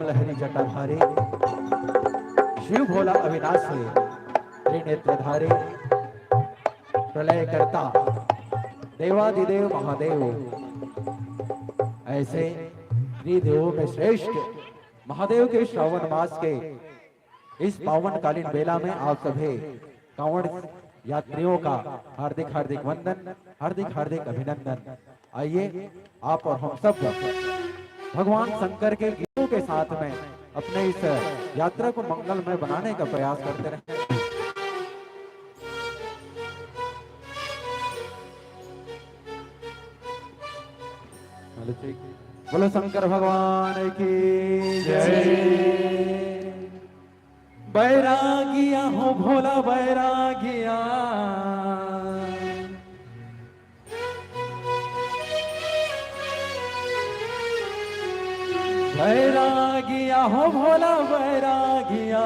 लहरी जटाधारी शिव भोला अविनाशी त्रिनेत्रधारी प्रलय करता देवादिदेव महादेव, ऐसे त्रिदेवों में श्रेष्ठ महादेव के श्रावण मास के इस पावन कालीन बेला में आप सभी कांवड़ यात्रियों का हार्दिक हार्दिक वंदन, हार्दिक हार्दिक अभिनंदन। आइए आप और हम सब भगवान शंकर के गीतों के साथ में अपने इस यात्रा को मंगलमय बनाने का प्रयास करते रहें। बोलो शंकर भगवान की जय। बैरागिया हो भोला बैरागिया, बैरागिया हो भोला बैरागिया,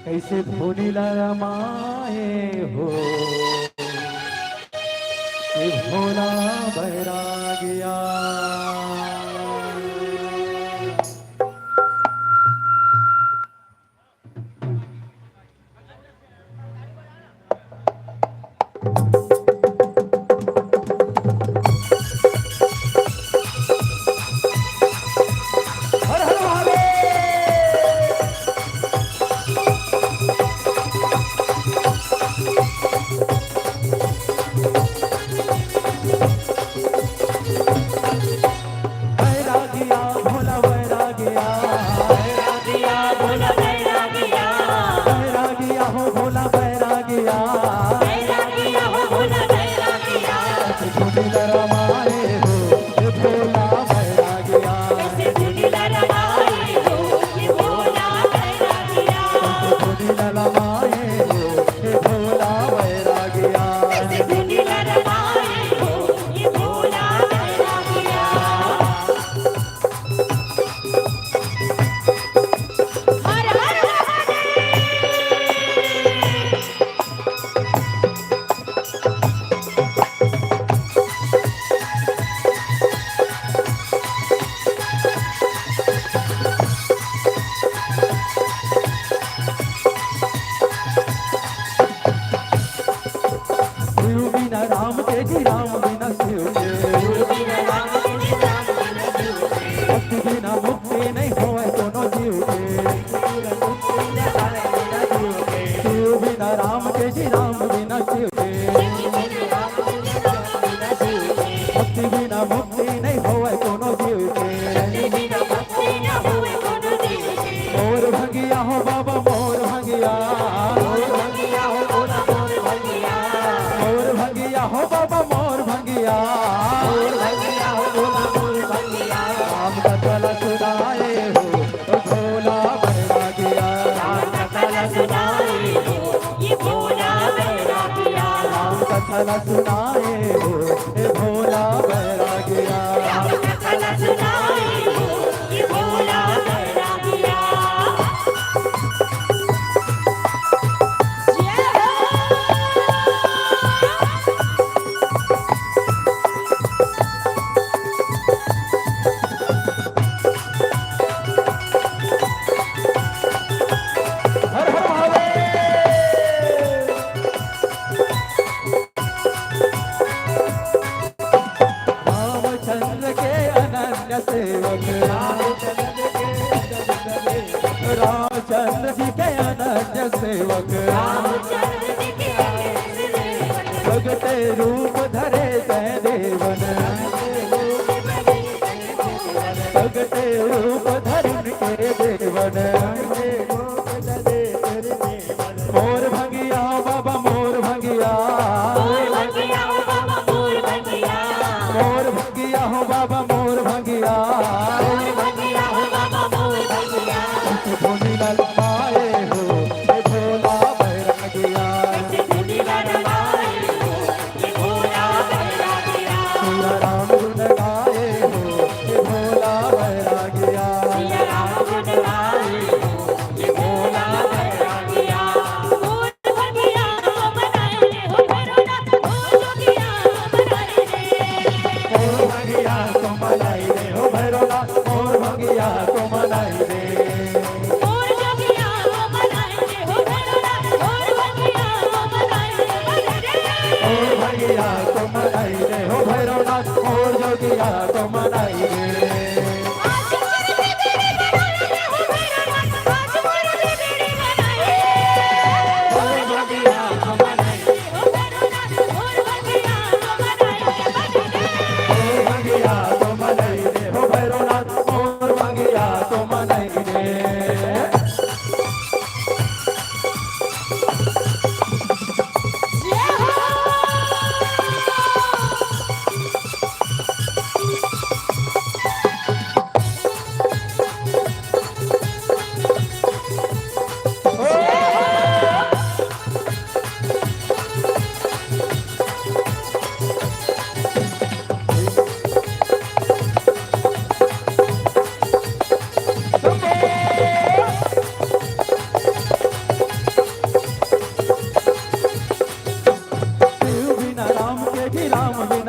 कैसे धुनी लरमाए हो भोला बैरागिया। सुनाए हो ये भोला बैरागिया, सुनाए हो ये भोला बैरागिया। रामचंद्र जी के अनन्य सेवक, भगते रूप धरे तय देवन, भगते रूप धरन के देवन। मोर भंगिया बाबा मोर भंगिया, मोर भंगिया हो बाबा मोर भंगिया, ललमाए हो ये भोला बैरागिया, सिया राम गुण गाए हो ये भोला बैरागिया,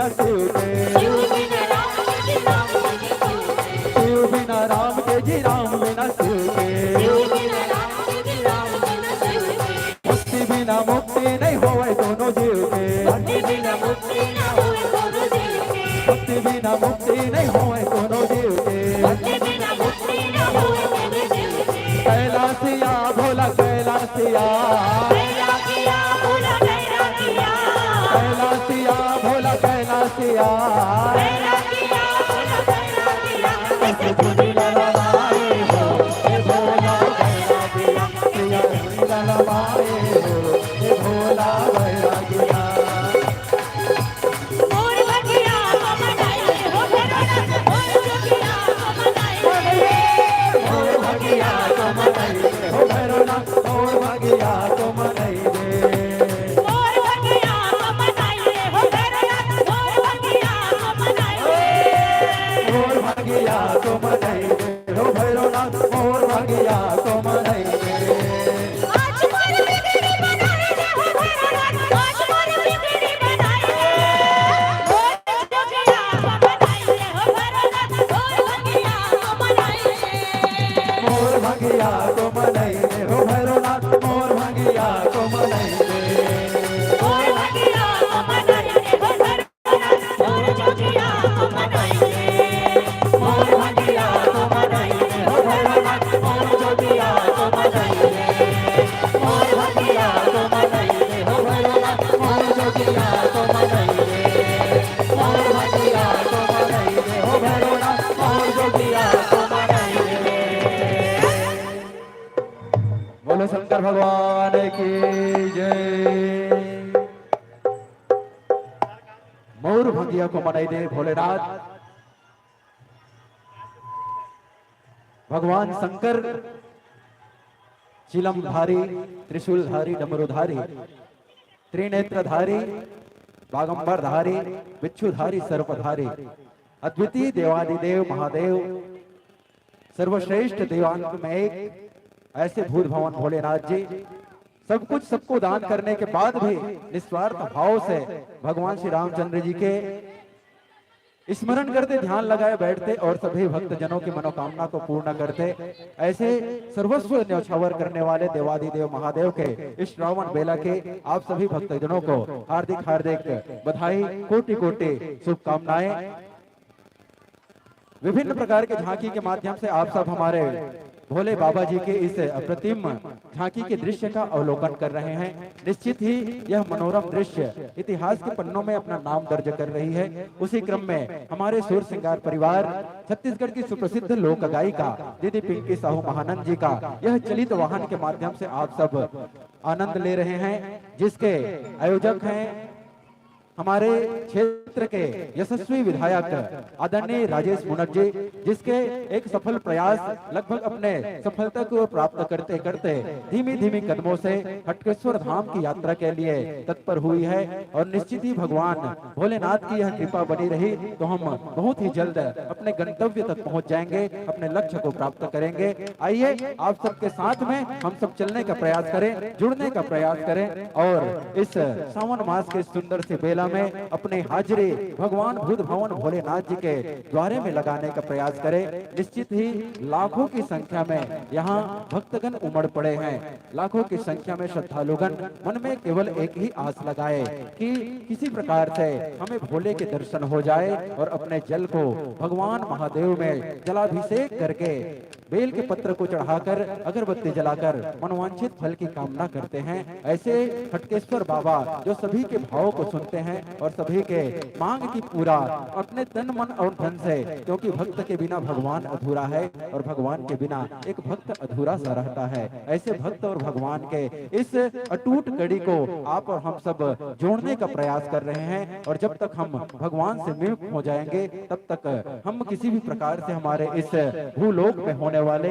बिना शिव के, शिव बिना राम के जी, राम बिना शिव के, मुक्ति बिना मुक्ति नहीं होए दोनों जीव के, मुक्ति बिना मुक्ति नहीं होए दोनों जीव के। कैलासिया भोला कैलासिया, कैलासिया भोला कैलासिया, बोलो शंकर भगवान की जय। मोर भंगिया को मनाई दे भोलेनाथ। भगवान शंकर चिलमधारी, त्रिशूलधारी, डमरूधारी, त्रिनेत्रधारी, बागंबरधारी, बिच्छुधारी, सर्पधारी, अद्वितीय देवादिदेव महादेव, सर्वश्रेष्ठ देवांत में एक ऐसे भूत भवन भोलेनाथ जी सब कुछ सबको दान करने के बाद भी निस्वार्थ भाव से भगवान श्री रामचंद्र जी के स्मरण करते, ध्यान लगाए बैठते और सभी भक्त जनों की मनोकामना को पूर्ण करते। ऐसे सर्वस्व न्यौछावर करने वाले देवादिदेव महादेव के इस श्रावण बेला के आप सभी भक्त जनों को हार्दिक हार्दिक बधाई, कोटि कोटि शुभकामनाएं। विभिन्न प्रकार के झांकी के माध्यम से आप सब हमारे भोले बाबा जी के इस अप्रतिम झांकी के दृश्य का अवलोकन कर रहे हैं। निश्चित ही यह मनोरम दृश्य इतिहास के पन्नों में अपना नाम दर्ज कर रही है। उसी क्रम में हमारे सुर श्रृंगार परिवार छत्तीसगढ़ की सुप्रसिद्ध लोक गायिका दीदी पिंकी साहू महानंद जी का यह चलित वाहन के माध्यम से आप सब आनंद ले रहे हैं, जिसके आयोजक हैं हमारे क्षेत्र के यशस्वी विधायक आदरणीय राजेश मुनक जी, जिसके एक सफल प्रयास लगभग अपने सफलता को प्राप्त करते करते धीमी धीमी कदमों से हटकेश्वर धाम की यात्रा के लिए तत्पर हुई है। और निश्चित ही भगवान भोलेनाथ की यह कृपा बनी रही तो हम बहुत ही जल्द अपने गंतव्य तक पहुंच जाएंगे, अपने लक्ष्य को प्राप्त करेंगे। आइए आप सबके साथ में हम सब चलने का प्रयास करें, जुड़ने का प्रयास करें और इस सावन मास के सुंदर से बेला में अपने हाजिरी भगवान भूत भवन भोलेनाथ जी के द्वारे में लगाने का प्रयास करें। निश्चित ही लाखों की संख्या में यहाँ भक्तगण उमड़ पड़े हैं। लाखों की संख्या में श्रद्धालुगण मन में केवल एक ही आस लगाए कि किसी प्रकार से हमें भोले के दर्शन हो जाए और अपने जल को भगवान महादेव में जलाभिषेक करके बेल के पत्र को चढ़ाकर अगरबत्ती जलाकर मनवांछित फल की कामना करते हैं। ऐसे हटकेश्वर बाबा जो सभी के भाव को सुनते हैं और सभी के मांग की पूरा अपने तन मन और धन से, क्योंकि भक्त के बिना भगवान अधूरा है और भगवान के बिना एक भक्त अधूरा सा रहता है। ऐसे भक्त और भगवान के इस अटूट कड़ी को आप और हम सब जोड़ने का प्रयास कर रहे हैं। और जब तक हम भगवान से मिल हो जाएंगे तब तक हम किसी भी प्रकार से हमारे इस भूलोक में होने वाले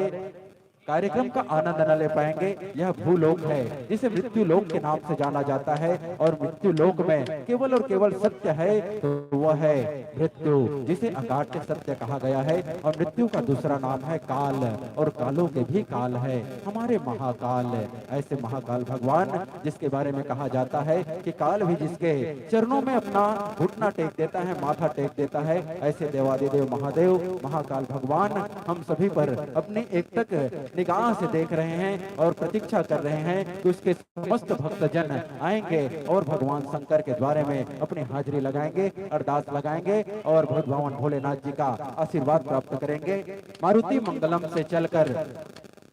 कार्यक्रम का आनंद न ले पाएंगे। यह भूलोक है जिसे मृत्यु लोक के नाम से जाना जाता है, और मृत्यु लोक में केवल और केवल सत्य है तो वह है मृत्यु, जिसे अकाट्य सत्य कहा गया है। और मृत्यु का दूसरा नाम है काल, और कालों के भी काल है हमारे महाकाल। ऐसे महाकाल भगवान जिसके बारे में कहा जाता है कि काल भी जिसके चरणों में अपना घुटना टेक देता है, माथा टेक देता है, ऐसे देवादिदेव महादेव महाकाल भगवान हम सभी पर अपनी एक तक निगाह से देख रहे हैं और प्रतीक्षा कर रहे हैं कि उसके समस्त भक्तजन आएंगे और भगवान शंकर के द्वारे में अपनी हाजिरी लगाएंगे, अरदास लगाएंगे और भगवान भोलेनाथ जी का आशीर्वाद प्राप्त करेंगे। मारुति मंगलम से चलकर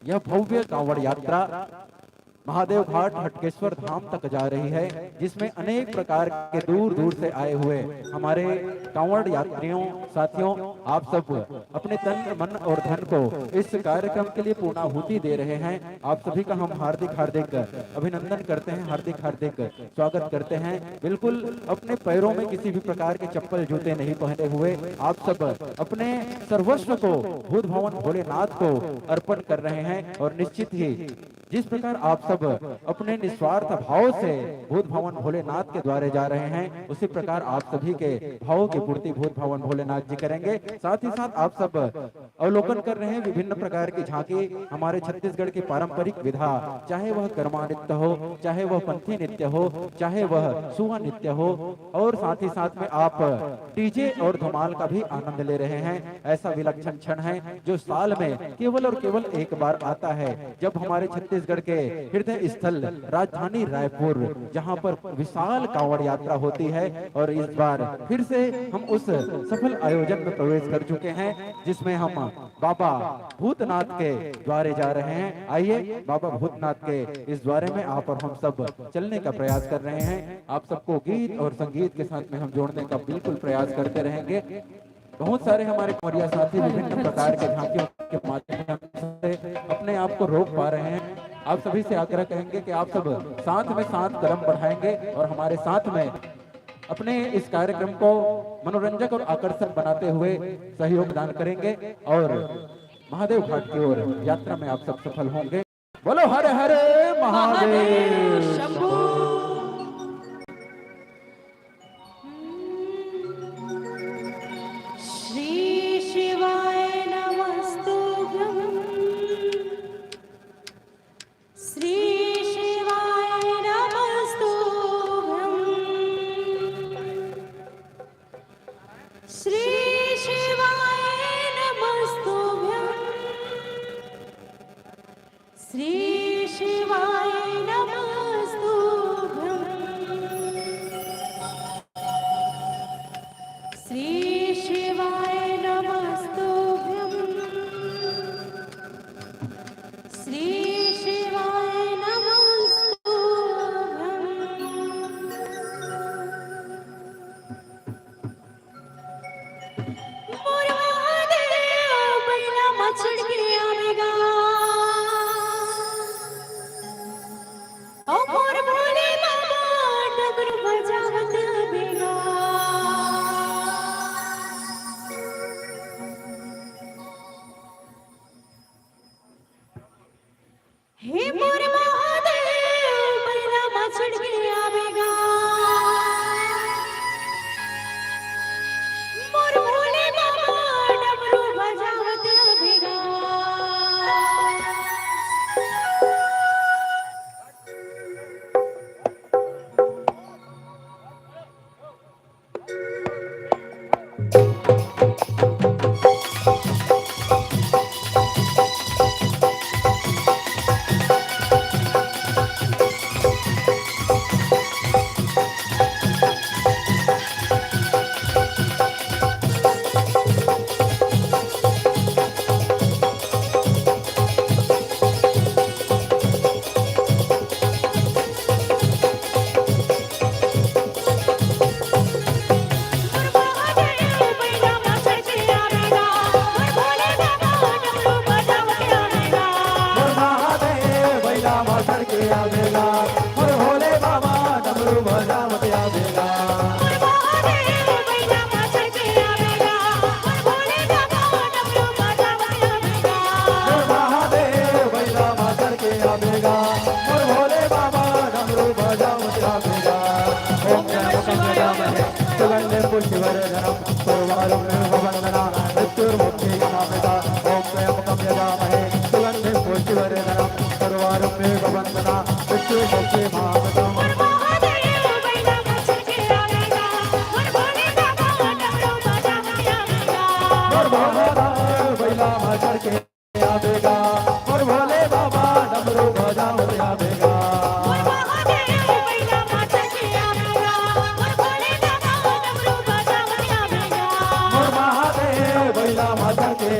यह भव्य कांवड़ यात्रा महादेव घाट हटकेश्वर धाम तक जा रही है, जिसमें अनेक प्रकार के दूर दूर से आए हुए हमारे कांवड़ यात्रियों साथियों आप सब अपने तन मन और धन को इस कार्यक्रम के लिए पूर्णाहुति दे रहे हैं। आप सभी का हम हार्दिक हार्दिक अभिनंदन करते हैं, हार्दिक हार्दिक स्वागत करते हैं। बिल्कुल अपने पैरों में किसी भी प्रकार के चप्पल जूते नहीं पहने हुए आप सब अपने सर्वस्व को भूत भवन भोलेनाथ को अर्पण कर रहे हैं, और निश्चित ही जिस प्रकार आप सब अपने निस्वार्थ भाव से भूत भवन भोलेनाथ के द्वारे जा रहे हैं, उसी प्रकार आप सभी के भावों की पूर्ति भूत भवन भोलेनाथ जी करेंगे। साथ ही साथ आप सब अवलोकन कर रहे हैं विभिन्न प्रकार की झांकी हमारे छत्तीसगढ़ की पारंपरिक विधा, चाहे वह कर्मा नृत्य हो, चाहे वह पंथी नृत्य हो, चाहे वह सुहा नृत्य हो, और साथ ही साथ में आप डीजे और धमाल का भी आनंद ले रहे हैं। ऐसा विलक्षण क्षण है जो साल में केवल और केवल एक बार आता है, जब हमारे छत्तीसगढ़ के हृदय स्थल राजधानी रायपुर, जहां पर विशाल कांवड़ यात्रा होती है। और इस बार फिर से हम उस सफल आयोजन में प्रवेश कर चुके हैं, जिसमें हम बाबा भूतनाथ के द्वारे जा रहे हैं। आइए बाबा भूतनाथ के इस द्वारे में आप और हम सब चलने का प्रयास कर रहे हैं। आप सबको गीत और संगीत के साथ में हम जोड़ने का बिल्कुल प्रयास करते रहेंगे। बहुत सारे हमारे कोरिया साथी विभिन्न प्रकार के झांकियों के माध्यम से अपने आप को रोक पा रहे हैं। आप सभी से आग्रह करेंगे कि आप सब साथ में साथ कदम बढ़ाएंगे और हमारे साथ में अपने इस कार्यक्रम को मनोरंजक और आकर्षक बनाते हुए सहयोग दान करेंगे, और महादेव घाट की ओर यात्रा में आप सब सफल होंगे। बोलो हरे हरे महादेव शंभू। श्री शिवाय नमस्तुभ्यं।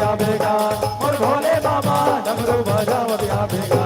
आवेगा और भोले बाबा डमरू बजावत आवेगा।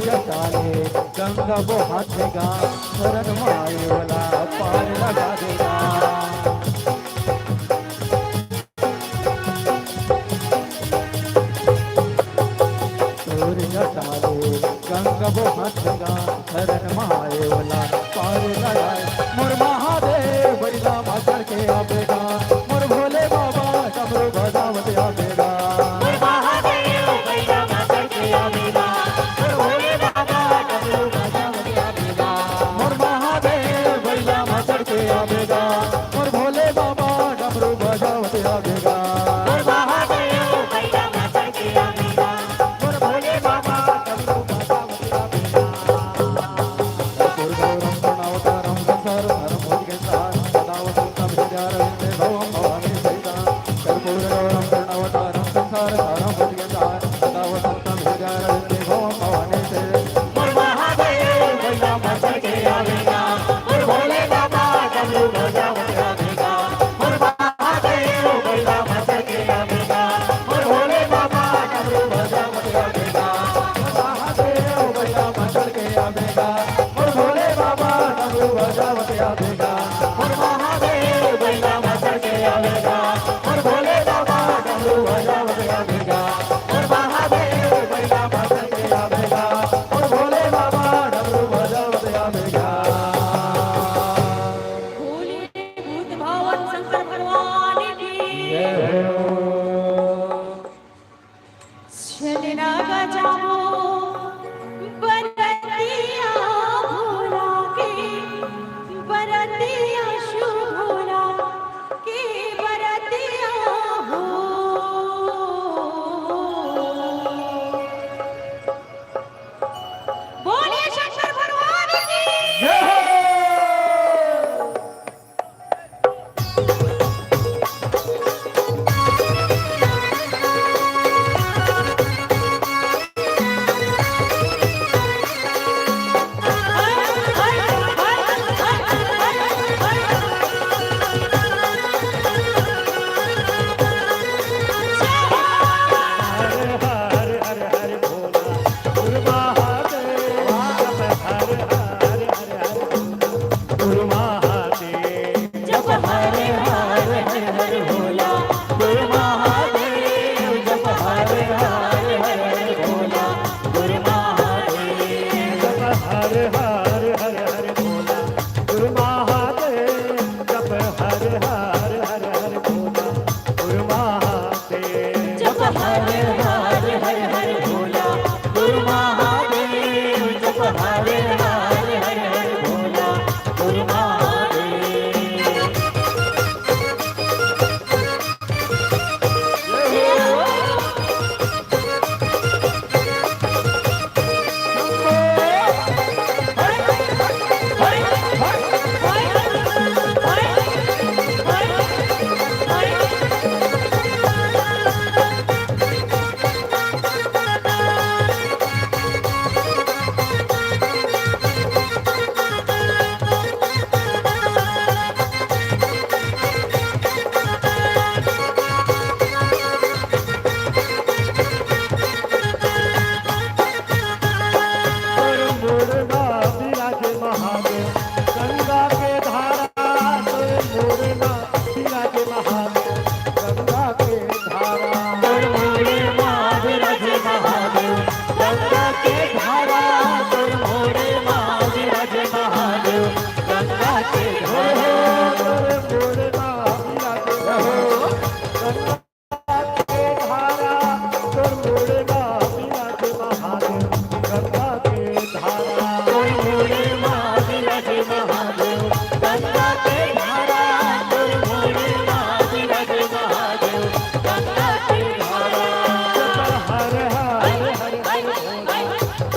जटाले गंगा वो हाथेगा शरण माए वाला पार लगा देगा। जटाले गंगा वो हाथेगा शरण माए वाला पार लगाए। मोर महादेव बैला माचर के आवेगा मोर भोले बाबा डमरू बजावत आवेगा। और भोले बाबा डमरू बजावत आवेगा। और महादेव भैया माचर के आवेगा और भोले बाबा डमरू बजावत आवेगा। असुर गौरम प्रणवतारम संसार हरम भोज के सार सदा वसंतम हृदय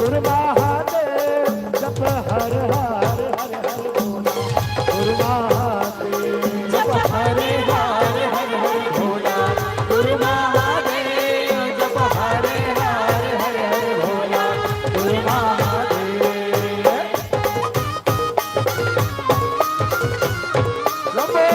गुरु महादेव जप हर हर हर हर भोला गुरु महादेव जप हर हर हर हर भोला गुरु महादेव जप हर हर हर हर भोला गुरु महादेव लंबे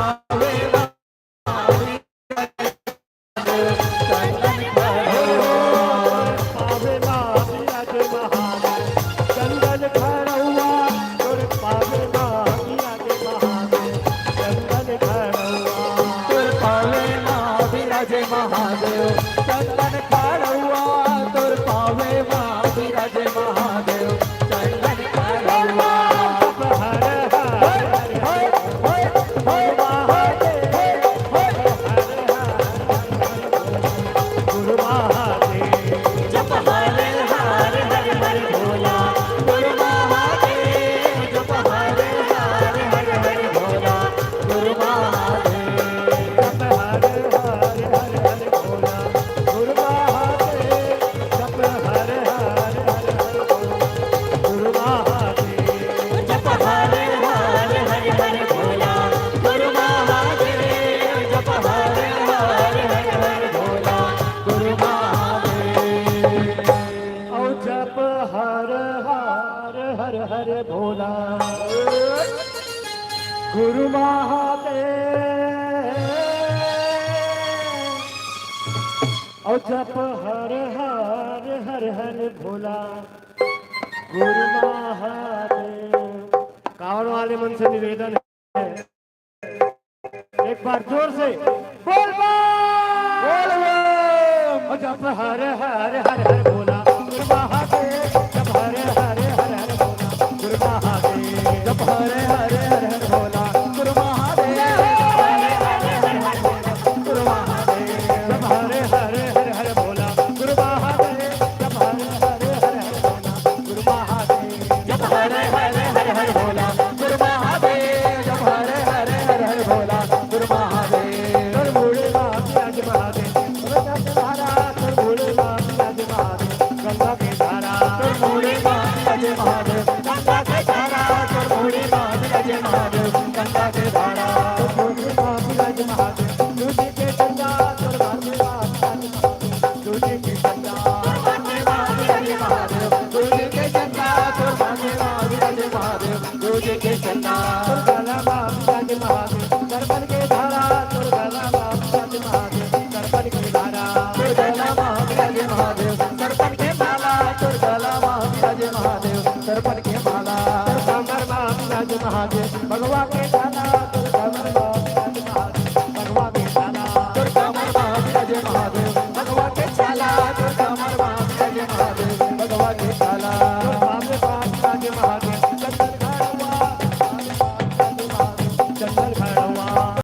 पावे चंदन खड़ौआ पावे महाराज महादेव चंदन खड़ौआ तुर पावे महाराज महादेव चंदन खड़ौआ तुर पावे महाराज महादेव चंदन खड़ौआ तुर पावे महाराज महादेव चंदन खड़ौआ हर हर गुरु महादेव जप हरे हर हर हर भोला गुरु महादेव जप हरे हर हर हर भोला गुरु महादेव जप हर हर हर हर भोला गुरु महादेव जप हर हर हर हर गुरु महादेव जप हरे हर हर हर भोला गुरु महादेव जप हरे हर हर हर भोला गुरु महादेव औ जप हर हर हर हर भोला गुरु महादेव औ जप हर हर हर हर भोला गुरु महादेव। कावड़ वाले मन से निवेदन है एक बार जोर से बोल बोल और जप हर हर हर हर भोला गुरु महादेव जप हर हर हर हर भोला गुरु महादेव जप हरे हर हर हर भोला गुरु महादेव गुरु महादेव जप हर हर हर हर भोला गुरु महादेव जप हर हर हर हर भोला गुरु महादेव जप हरे हर हर हर भोला गुरु महादेव जप हरे हर हर हर भोला गुरु महादेव कर भोले महाराज महादेव गंगा के धारा कर भोले महाराज महादेव गंगा के धारा तुर भोले महाराज महादेव गंगा के धारा तुर भोले महाराज महादेव गंगा के धारा कर भोले महाराज महादेव दूजी के गंगा कर भोले महाराज महादेव दूजी के गंगा दूजे के चंदा तुर भागे महाराज महादेव दूजे के चंदा गला महाराज महादेव करपन के धारा तुर गला महाराज महादेव करपन के धारा तुर गला महाराज महादेव सरपन के माला तुर गला महाराज महादेव सरपन के माला सांबर महाराज महादेव भगवा के धारा